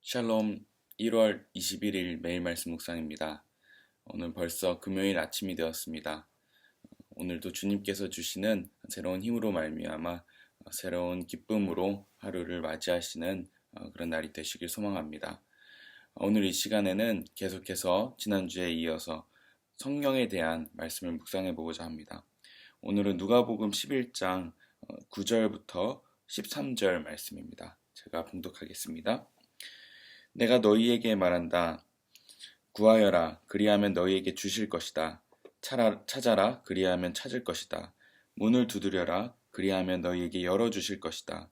샬롬 1월 21일 매일 말씀 묵상입니다. 오늘 벌써 금요일 아침이 되었습니다. 오늘도 주님께서 주시는 새로운 힘으로 말미암아 새로운 기쁨으로 하루를 맞이하시는 그런 날이 되시길 소망합니다. 오늘 이 시간에는 계속해서 지난주에 이어서 성령에 대한 말씀을 묵상해 보고자 합니다. 오늘은 누가복음 11장 9절부터 13절 말씀입니다. 제가 봉독하겠습니다. 내가 너희에게 말한다. 구하여라. 그리하면 너희에게 주실 것이다. 찾아라. 그리하면 찾을 것이다. 문을 두드려라. 그리하면 너희에게 열어주실 것이다.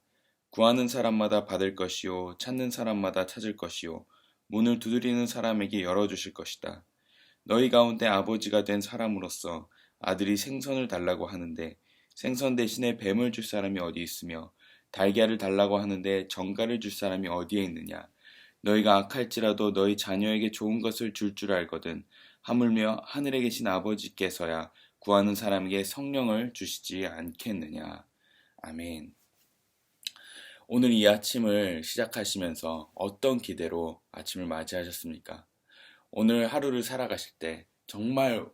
구하는 사람마다 받을 것이요. 찾는 사람마다 찾을 것이요. 문을 두드리는 사람에게 열어주실 것이다. 너희 가운데 아버지가 된 사람으로서 아들이 생선을 달라고 하는데 생선 대신에 뱀을 줄 사람이 어디 있으며 달걀을 달라고 하는데 정갈을 줄 사람이 어디에 있느냐. 너희가 악할지라도 너희 자녀에게 좋은 것을 줄 알거든. 하물며 하늘에 계신 아버지께서야 구하는 사람에게 성령을 주시지 않겠느냐. 아멘. 오늘 이 아침을 시작하시면서 어떤 기대로 아침을 맞이하셨습니까? 오늘 하루를 살아가실 때 정말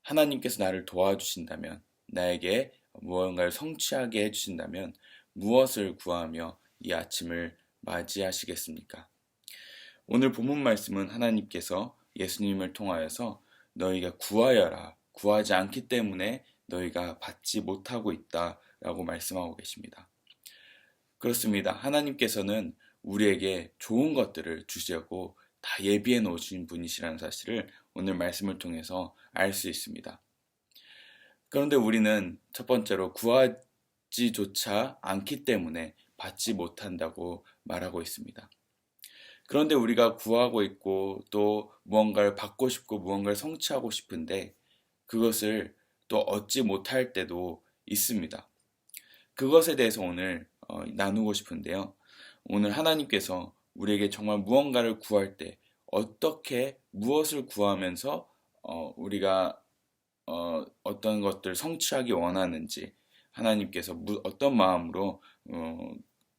하나님께서 나를 도와주신다면, 나에게 무언가를 성취하게 해주신다면 무엇을 구하며 이 아침을 맞이하시겠습니까? 오늘 본문 말씀은 하나님께서 예수님을 통하여서 너희가 구하여라, 구하지 않기 때문에 너희가 받지 못하고 있다라고 말씀하고 계십니다. 그렇습니다. 하나님께서는 우리에게 좋은 것들을 주시려고 다 예비해 놓으신 분이시라는 사실을 오늘 말씀을 통해서 알 수 있습니다. 그런데 우리는 첫 번째로 구하지조차 않기 때문에 받지 못한다고 말하고 있습니다. 그런데 우리가 구하고 있고 또 무언가를 받고 싶고 무언가를 성취하고 싶은데 그것을 또 얻지 못할 때도 있습니다. 그것에 대해서 오늘 나누고 싶은데요. 오늘 하나님께서 우리에게 정말 무언가를 구할 때 어떻게 무엇을 구하면서 우리가 어떤 것들을 성취하기 원하는지, 하나님께서 어떤 마음으로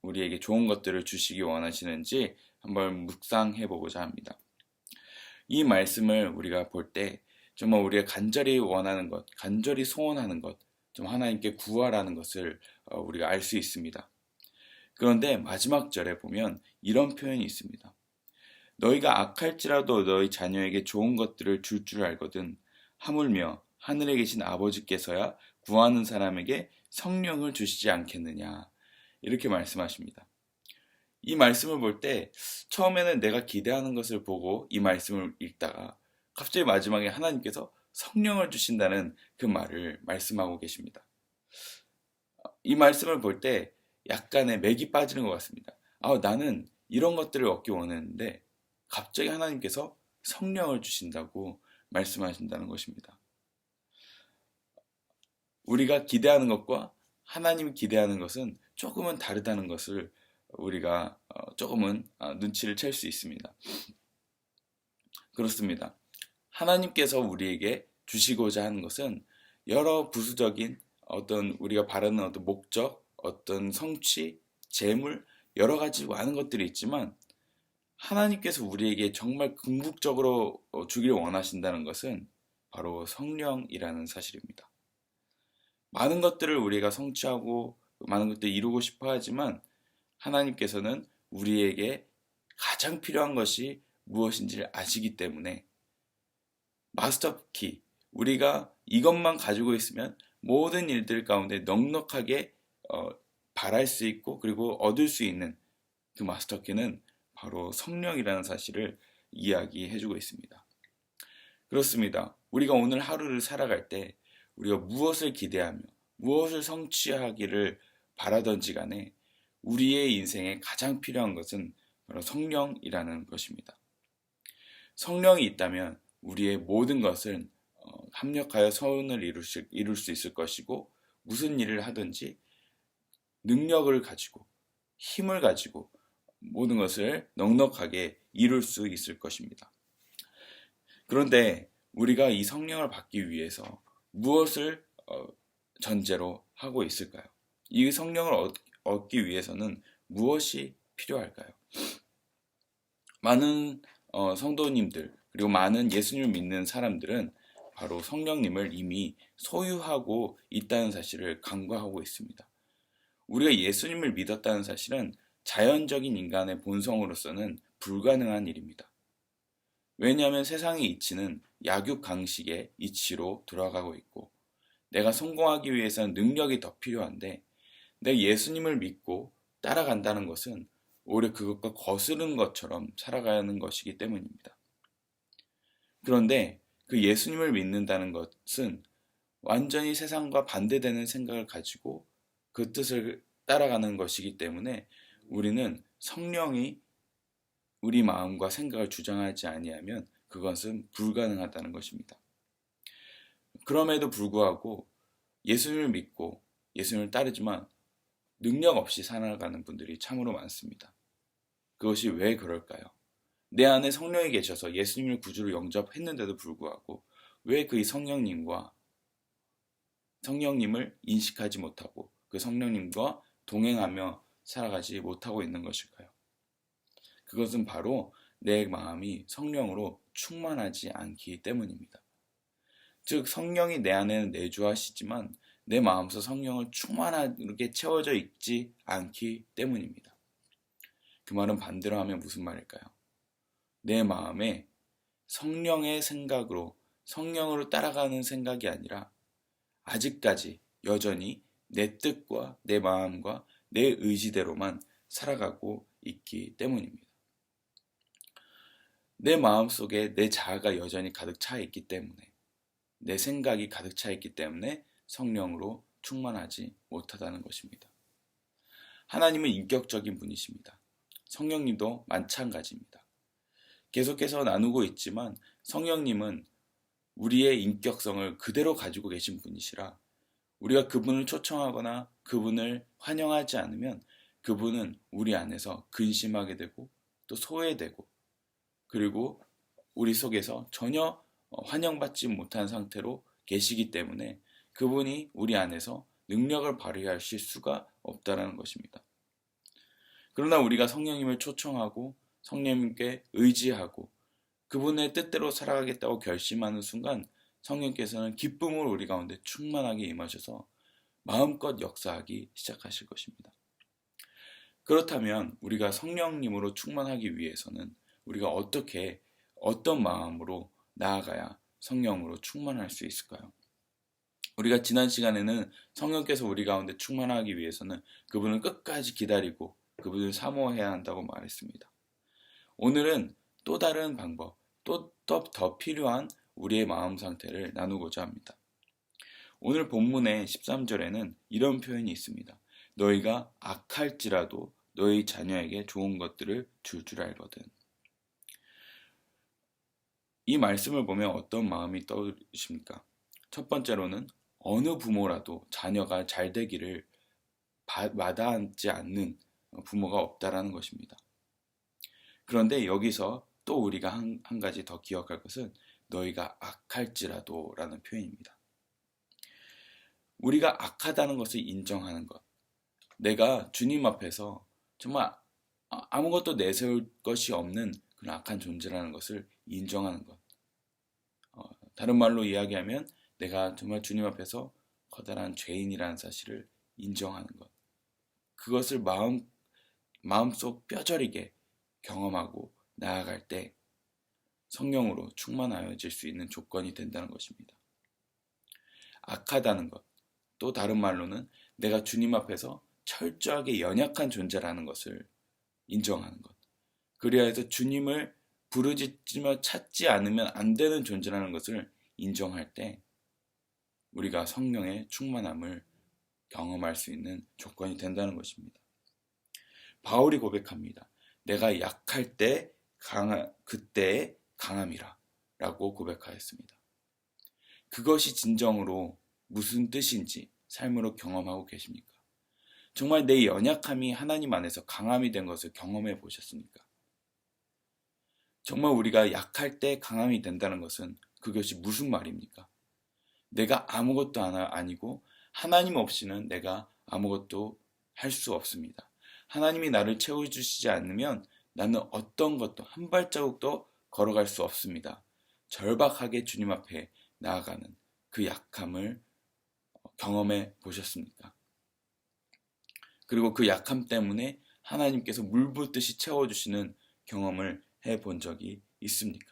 우리에게 좋은 것들을 주시기 원하시는지 한번 묵상해 보고자 합니다. 이 말씀을 우리가 볼 때 정말 우리가 간절히 원하는 것, 간절히 소원하는 것, 좀 하나님께 구하라는 것을 우리가 알 수 있습니다. 그런데 마지막 절에 보면 이런 표현이 있습니다. 너희가 악할지라도 너희 자녀에게 좋은 것들을 줄 알거든. 하물며 하늘에 계신 아버지께서야 구하는 사람에게 성령을 주시지 않겠느냐. 이렇게 말씀하십니다. 이 말씀을 볼 때 처음에는 내가 기대하는 것을 보고 이 말씀을 읽다가 갑자기 마지막에 하나님께서 성령을 주신다는 그 말을 말씀하고 계십니다. 이 말씀을 볼 때 약간의 맥이 빠지는 것 같습니다. 나는 이런 것들을 얻기 원했는데 갑자기 하나님께서 성령을 주신다고 말씀하신다는 것입니다. 우리가 기대하는 것과 하나님이 기대하는 것은 조금은 다르다는 것을 우리가 조금은 눈치를 챌 수 있습니다. 그렇습니다. 하나님께서 우리에게 주시고자 하는 것은 여러 부수적인 어떤 우리가 바라는 어떤 목적, 어떤 성취, 재물, 여러 가지 많은 것들이 있지만 하나님께서 우리에게 정말 궁극적으로 주기를 원하신다는 것은 바로 성령이라는 사실입니다. 많은 것들을 우리가 성취하고 많은 것들을 이루고 싶어 하지만 하나님께서는 우리에게 가장 필요한 것이 무엇인지를 아시기 때문에 마스터 키, 우리가 이것만 가지고 있으면 모든 일들 가운데 넉넉하게 바랄 수 있고 그리고 얻을 수 있는 그 마스터 키는 바로 성령이라는 사실을 이야기해주고 있습니다. 그렇습니다. 우리가 오늘 하루를 살아갈 때 우리가 무엇을 기대하며 무엇을 성취하기를 바라던지 간에 우리의 인생에 가장 필요한 것은 바로 성령이라는 것입니다. 성령이 있다면 우리의 모든 것은 합력하여 선을 이룰 수 있을 것이고 무슨 일을 하든지 능력을 가지고 힘을 가지고 모든 것을 넉넉하게 이룰 수 있을 것입니다. 그런데 우리가 이 성령을 받기 위해서 무엇을 전제로 하고 있을까요? 이 성령을 얻기 위해서는 무엇이 필요할까요? 많은 성도님들 그리고 많은 예수님을 믿는 사람들은 바로 성령님을 이미 소유하고 있다는 사실을 간과하고 있습니다. 우리가 예수님을 믿었다는 사실은 자연적인 인간의 본성으로서는 불가능한 일입니다. 왜냐하면 세상의 이치는 약육강식의 이치로 돌아가고 있고 내가 성공하기 위해서는 능력이 더 필요한데 내 예수님을 믿고 따라간다는 것은 오히려 그것과 거스르는 것처럼 살아가는 것이기 때문입니다. 그런데 그 예수님을 믿는다는 것은 완전히 세상과 반대되는 생각을 가지고 그 뜻을 따라가는 것이기 때문에 우리는 성령이 우리 마음과 생각을 주장하지 아니하면 그것은 불가능하다는 것입니다. 그럼에도 불구하고 예수님을 믿고 예수님을 따르지만 능력 없이 살아가는 분들이 참으로 많습니다. 그것이 왜 그럴까요? 내 안에 성령이 계셔서 예수님을 구주로 영접했는데도 불구하고 왜 그 성령님을 인식하지 못하고 그 성령님과 동행하며 살아가지 못하고 있는 것일까요? 그것은 바로 내 마음이 성령으로 충만하지 않기 때문입니다. 즉 성령이 내 안에는 내주하시지만 내 마음속 성령을 충만하게 채워져 있지 않기 때문입니다. 그 말은 반대로 하면 무슨 말일까요? 내 마음에 성령의 생각으로 성령으로 따라가는 생각이 아니라 아직까지 여전히 내 뜻과 내 마음과 내 의지대로만 살아가고 있기 때문입니다. 내 마음속에 내 자아가 여전히 가득 차 있기 때문에 내 생각이 가득 차 있기 때문에 성령으로 충만하지 못하다는 것입니다. 하나님은 인격적인 분이십니다. 성령님도 마찬가지입니다. 계속해서 나누고 있지만 성령님은 우리의 인격성을 그대로 가지고 계신 분이시라 우리가 그분을 초청하거나 그분을 환영하지 않으면 그분은 우리 안에서 근심하게 되고 또 소외되고 그리고 우리 속에서 전혀 환영받지 못한 상태로 계시기 때문에 그분이 우리 안에서 능력을 발휘하실 수가 없다는 것입니다. 그러나 우리가 성령님을 초청하고 성령님께 의지하고 그분의 뜻대로 살아가겠다고 결심하는 순간 성령께서는 기쁨으로 우리 가운데 충만하게 임하셔서 마음껏 역사하기 시작하실 것입니다. 그렇다면 우리가 성령님으로 충만하기 위해서는 우리가 어떤 마음으로 나아가야 성령으로 충만할 수 있을까요? 우리가 지난 시간에는 성령께서 우리 가운데 충만하기 위해서는 그분을 끝까지 기다리고 그분을 사모해야 한다고 말했습니다. 오늘은 또 다른 방법, 또 더 필요한 우리의 마음 상태를 나누고자 합니다. 오늘 본문의 13절에는 이런 표현이 있습니다. 너희가 악할지라도 너희 자녀에게 좋은 것들을 줄 알거든. 이 말씀을 보면 어떤 마음이 떠오르십니까? 첫 번째로는 어느 부모라도 자녀가 잘 되기를 마다하지 않는 부모가 없다라는 것입니다. 그런데 여기서 또 우리가 한 가지 더 기억할 것은 너희가 악할지라도 라는 표현입니다. 우리가 악하다는 것을 인정하는 것. 내가 주님 앞에서 정말 아무것도 내세울 것이 없는 그런 악한 존재라는 것을 인정하는 것. 다른 말로 이야기하면 내가 정말 주님 앞에서 커다란 죄인이라는 사실을 인정하는 것. 그것을 마음속 뼈저리게 경험하고 나아갈 때 성령으로 충만하여질 수 있는 조건이 된다는 것입니다. 악하다는 것, 또 다른 말로는 내가 주님 앞에서 철저하게 연약한 존재라는 것을 인정하는 것. 그래야 해서 주님을 부르짖으며 찾지 않으면 안 되는 존재라는 것을 인정할 때 우리가 성령의 충만함을 경험할 수 있는 조건이 된다는 것입니다. 바울이 고백합니다. 내가 약할 때 그때의 강함이라 라고 고백하였습니다. 그것이 진정으로 무슨 뜻인지 삶으로 경험하고 계십니까? 정말 내 연약함이 하나님 안에서 강함이 된 것을 경험해 보셨습니까? 정말 우리가 약할 때 강함이 된다는 것은 그것이 무슨 말입니까? 내가 아무것도 아니고 하나님 없이는 내가 아무것도 할 수 없습니다. 하나님이 나를 채워주시지 않으면 나는 어떤 것도 한 발자국도 걸어갈 수 없습니다. 절박하게 주님 앞에 나아가는 그 약함을 경험해 보셨습니까? 그리고 그 약함 때문에 하나님께서 물 붓듯이 채워주시는 경험을 해본 적이 있습니까?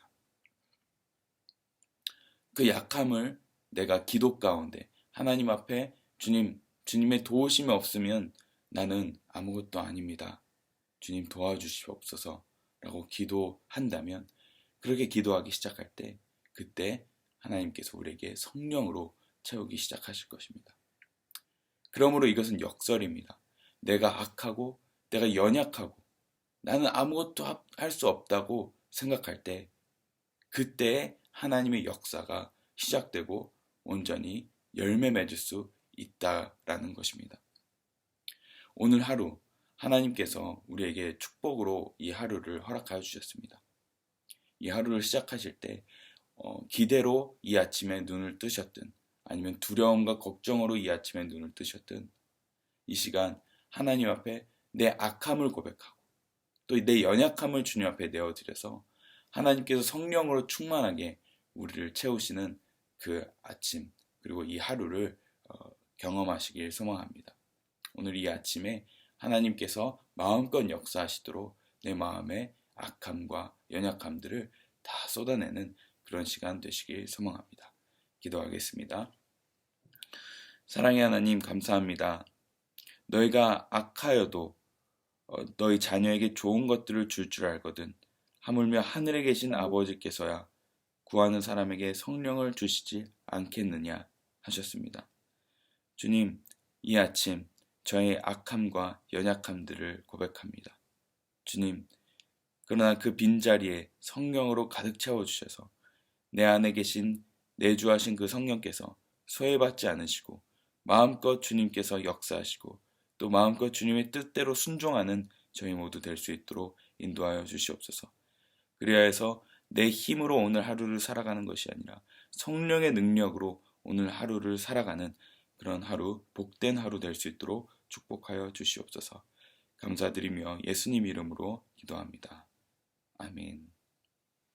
그 약함을 내가 기도 가운데 하나님 앞에 주님의 도우심이 없으면 나는 아무것도 아닙니다. 주님 도와주시옵소서 라고 기도한다면, 그렇게 기도하기 시작할 때 그때 하나님께서 우리에게 성령으로 채우기 시작하실 것입니다. 그러므로 이것은 역설입니다. 내가 악하고 내가 연약하고 나는 아무것도 할 수 없다고 생각할 때 그때에 하나님의 역사가 시작되고 온전히 열매 맺을 수 있다라는 것입니다. 오늘 하루 하나님께서 우리에게 축복으로 이 하루를 허락하여 주셨습니다. 이 하루를 시작하실 때 기대로 이 아침에 눈을 뜨셨든 아니면 두려움과 걱정으로 이 아침에 눈을 뜨셨든 이 시간 하나님 앞에 내 악함을 고백하고 또 내 연약함을 주님 앞에 내어드려서 하나님께서 성령으로 충만하게 우리를 채우시는 그 아침 그리고 이 하루를 경험하시길 소망합니다. 오늘 이 아침에 하나님께서 마음껏 역사하시도록 내 마음의 악함과 연약함들을 다 쏟아내는 그런 시간 되시길 소망합니다. 기도하겠습니다. 사랑의 하나님, 감사합니다. 너희가 악하여도 너희 자녀에게 좋은 것들을 줄 알거든 하물며 하늘에 계신 아버지께서야 구하는 사람에게 성령을 주시지 않겠느냐 하셨습니다. 주님, 이 아침 저의 악함과 연약함들을 고백합니다. 주님, 그러나 그 빈자리에 성령으로 가득 채워주셔서 내 안에 계신 내주하신 그 성령께서 소외받지 않으시고 마음껏 주님께서 역사하시고 또 마음껏 주님의 뜻대로 순종하는 저희 모두 될 수 있도록 인도하여 주시옵소서. 그리하여 해서 내 힘으로 오늘 하루를 살아가는 것이 아니라 성령의 능력으로 오늘 하루를 살아가는 그런 하루, 복된 하루 될 수 있도록 축복하여 주시옵소서. 감사드리며 예수님 이름으로 기도합니다. 아멘.